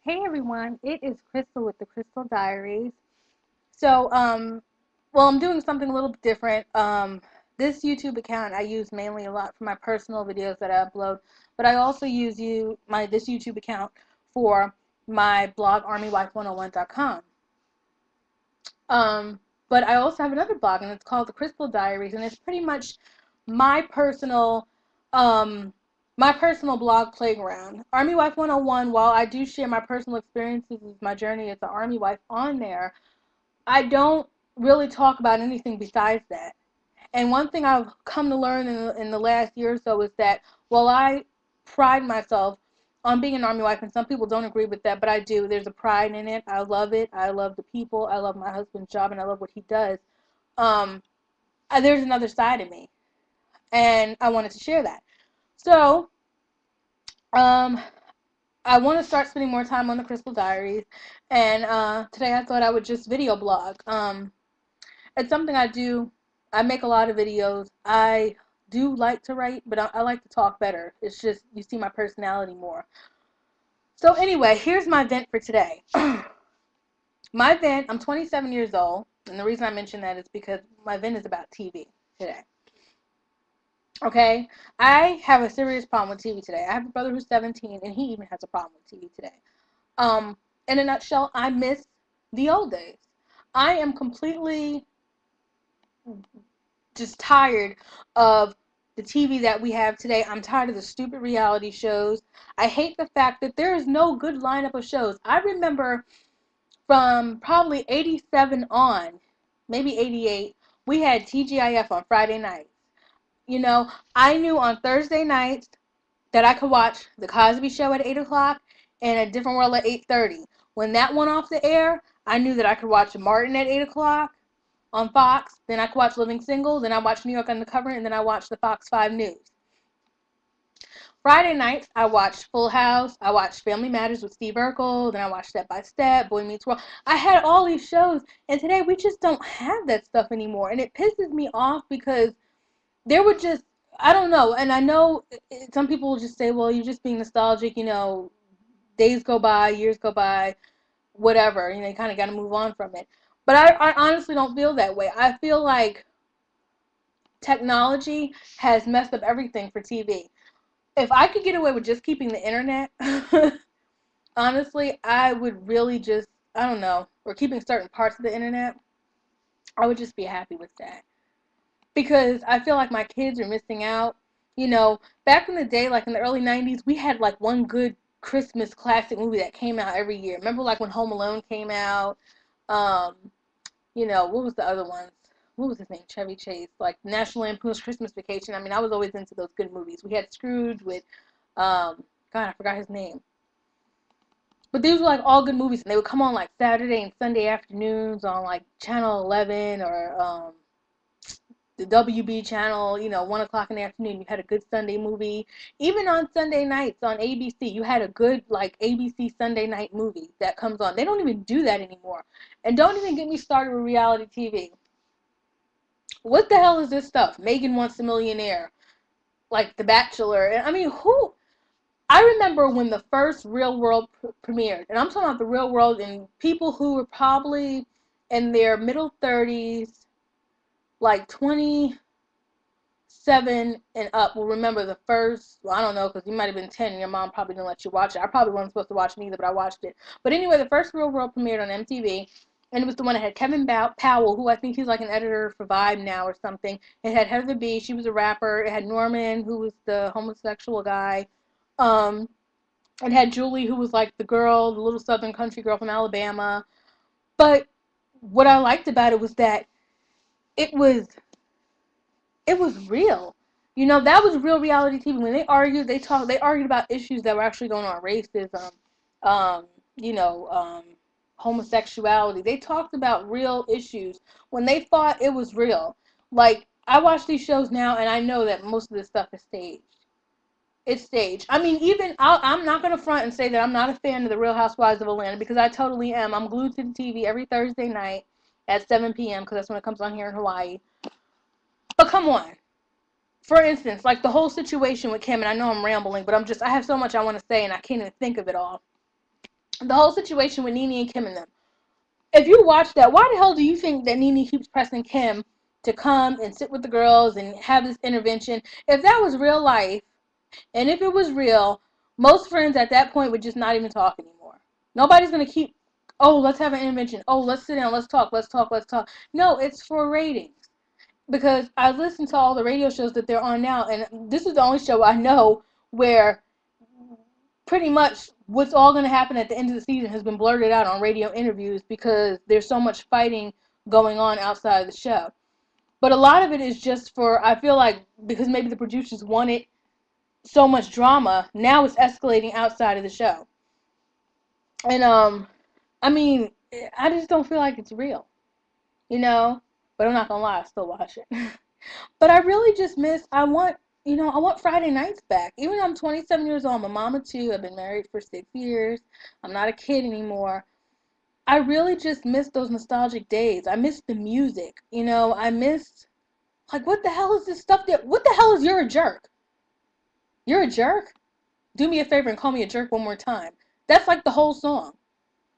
Hey everyone, it is Crystal with the Crystal Diaries. So, I'm doing something a little bit different. This YouTube account I use mainly a lot for my personal videos that I upload, but I also use this YouTube account for my blog ArmyWife101.com. But I also have another blog, and it's called the Crystal Diaries, and it's pretty much my personal, um, my personal blog playground. Army Wife 101. While I do share my personal experiences with my journey as an Army wife on there, I don't really talk about anything besides that. And one thing I've come to learn in the last year or so is that while I pride myself on being an Army wife, and some people don't agree with that, but I do. There's a pride in it. I love it. I love the people. I love my husband's job, and I love what he does. Um, there's another side of me, and I wanted to share that. So, um, I want to start spending more time on the Crystal Diaries, and today I thought I would just video blog. It's something I do. I make a lot of videos. I do like to write, but I like to talk better. It's just you see my personality more. So anyway, here's my vent for today. My vent, I'm 27 years old, and the reason I mention that is because my vent is about TV today. Okay? I have a serious problem with TV today. I have a brother who's 17, and he even has a problem with TV today. Um, in a nutshell, I miss the old days. I am completely just tired of the TV that we have today. I'm tired of the stupid reality shows. I hate the fact that there is no good lineup of shows. I remember from probably 87 on, maybe 88, we had TGIF on Friday nights. I knew on Thursday nights that I could watch The Cosby Show at 8 o'clock and A Different World at 8:30. When that went off the air, I knew that I could watch Martin at 8 o'clock on Fox. Then I could watch Living Single. Then I watched New York Undercover. And then I watched the Fox 5 News. Friday nights, I watched Full House. I watched Family Matters with Steve Urkel. Then I watched Step by Step, Boy Meets World. I had all these shows. And today we just don't have that stuff anymore. And it pisses me off because there were just, I don't know. And I know some people will just say, well, you're just being nostalgic. Days go by, years go by, whatever. You kind of got to move on from it. But I honestly don't feel that way. I feel like technology has messed up everything for TV. If I could get away with just keeping the internet, honestly, I would really just, I don't know, or keeping certain parts of the internet, I would just be happy with that. Because I feel like my kids are missing out. Back in the day, like in the early 90's, we had like one good Christmas classic movie that came out every year. Remember like when Home Alone came out? Um, what was the other ones? What was his name? Chevy Chase. Like National Lampoon's Christmas Vacation. I mean, I was always into those good movies. We had Scrooge with, God, I forgot his name. But these were like all good movies, and they would come on like Saturday and Sunday afternoons on like Channel 11 or the WB channel. 1 o'clock in the afternoon. You had a good Sunday movie. Even on Sunday nights on ABC, you had a good like ABC Sunday night movie that comes on. They don't even do that anymore. And don't even get me started with reality TV. What the hell is this stuff? Megan Wants a Millionaire, like The Bachelor. And I mean, who? I remember when the first Real World premiered, and I'm talking about the Real World, and people who were probably in their middle 30s, like 27 and up, will remember the first. Well, I don't know, because you might have been 10 and your mom probably didn't let you watch it. I probably wasn't supposed to watch it either, but I watched it. But anyway, the first Real World premiered on MTV. And it was the one that had Kevin Powell, who I think he's like an editor for Vibe now or something. It had Heather B. She was a rapper. It had Norman, who was the homosexual guy. Um, it had Julie, who was like the girl, the little southern country girl from Alabama. But what I liked about it was that it was it was real. That was real reality TV. When they argued, they argued about issues that were actually going on, racism, um, you know, um, homosexuality. They talked about real issues. When they fought, it was real. Like, I watch these shows now, and I know that most of this stuff is staged. It's staged. I mean, even I'm not gonna front and say that I'm not a fan of the Real Housewives of Atlanta, because I totally am. I'm glued to the TV every Thursday night at 7 p.m. because that's when it comes on here in Hawaii. But come on. For instance, like the whole situation with Kim, and I know I'm rambling, but I have so much I want to say, and I can't even think of it all. The whole situation with Nene and Kim and them. If you watch that, why the hell do you think that Nene keeps pressing Kim to come and sit with the girls and have this intervention? If that was real life, and if it was real, most friends at that point would just not even talk anymore. Nobody's going to keep, oh, let's have an intervention. Oh, let's sit down. Let's talk. Let's talk. Let's talk. No, it's for ratings. Because I listen to all the radio shows that they're on now, and this is the only show I know where pretty much what's all going to happen at the end of the season has been blurted out on radio interviews because there's so much fighting going on outside of the show. But a lot of it is just for, I feel like, because maybe the producers wanted so much drama, now it's escalating outside of the show. And I mean, I just don't feel like it's real, you know. But I'm not gonna lie, I still watch it. But I really just miss. I want Friday nights back. Even though I'm 27 years old, I'm a mama too. I've been married for 6 years. I'm not a kid anymore. I really just miss those nostalgic days. I miss the music. I miss, like, what the hell is this stuff that? What the hell is You're a Jerk? You're a jerk? Do me a favor and call me a jerk one more time. That's like the whole song.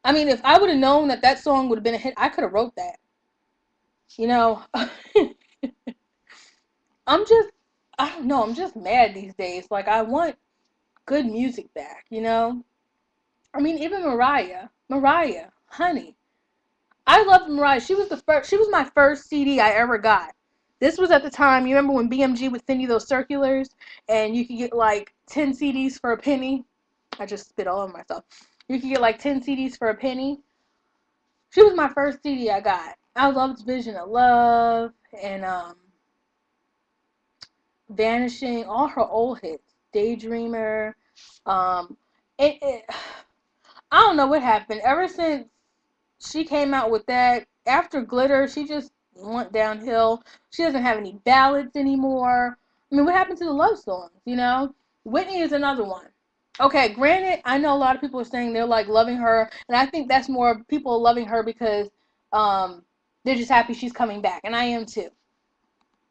I mean, if I would have known that that song would have been a hit, I could have wrote that. You know, I'm just, I don't know, I'm just mad these days. Like, I want good music back, you know? I mean, even Mariah, honey. I loved Mariah. She was my first CD I ever got. This was at the time, you remember when BMG would send you those circulars and you could get like 10 CDs for a penny? I just spit all over myself. You could get like 10 CDs for a penny. She was my first CD I got. I loved Vision of Love and Vanishing, all her old hits, Daydreamer. Um, it I don't know what happened. Ever since she came out with that, after Glitter, she just went downhill. She doesn't have any ballads anymore. I mean, what happened to the love songs? Whitney is another one. Okay, granted, I know a lot of people are saying they're like loving her, and I think that's more people loving her because um, they're just happy she's coming back, and I am too.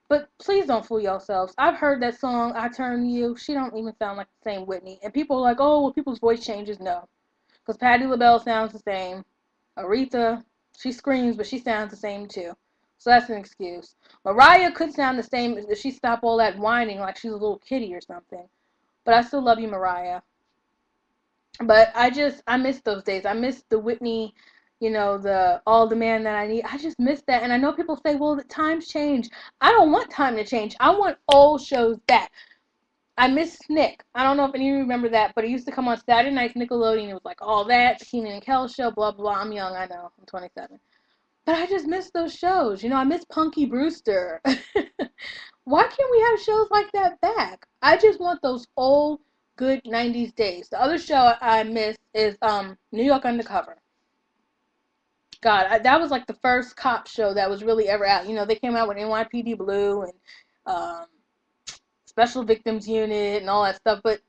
But please don't fool yourselves. I've heard that song, I Turn to You. She don't even sound like the same Whitney. And people are like, oh, well, people's voice changes. No. Because Patti LaBelle sounds the same. Aretha, she screams, but she sounds the same too. So that's an excuse. Mariah could sound the same if she stopped all that whining like she's a little kitty or something. But I still love you, Mariah. But I miss those days. I miss the Whitney, the All the Man That I Need. I just miss that. And I know people say, well, the times change. I don't want time to change. I want old shows back. I miss Snick. I don't know if any of you remember that, but it used to come on Saturday nights, Nickelodeon. It was like all that, the Keenan and Kel show, blah, blah, blah. I'm young, I know. I'm 27. But I just miss those shows. I miss Punky Brewster. Why can't we have shows like that back? I just want those old, good 90s days. The other show I miss is New York Undercover. God, that was like the first cop show that was really ever out. They came out with NYPD Blue and um, Special Victims Unit and all that stuff. But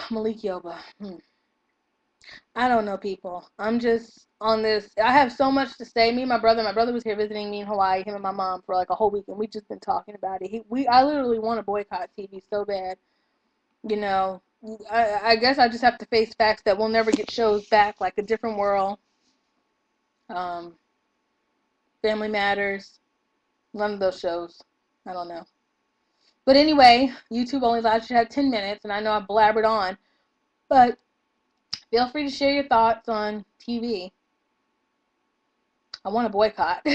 Malik Yoba. I don't know, people. I'm just on this. I have so much to say. Me and my brother was here visiting me in Hawaii, him and my mom, for like a whole week, and we just been talking about it. I literally want to boycott TV so bad. You know, I guess I just have to face facts that we'll never get shows back, like A Different World, um, Family Matters, none of those shows. I don't know. But anyway, YouTube only allows you to have 10 minutes, and I know I blabbered on, but feel free to share your thoughts on TV. I want to boycott.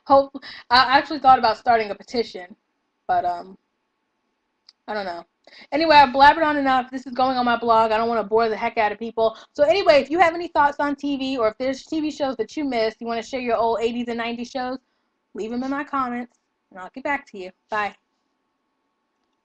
Hope I actually thought about starting a petition, but I don't know. Anyway, I blabbered on enough. This is going on my blog. I don't want to bore the heck out of people. So anyway, if you have any thoughts on TV or if there's TV shows that you missed, you want to share your old 80s and 90s shows, leave them in my comments and I'll get back to you. Bye.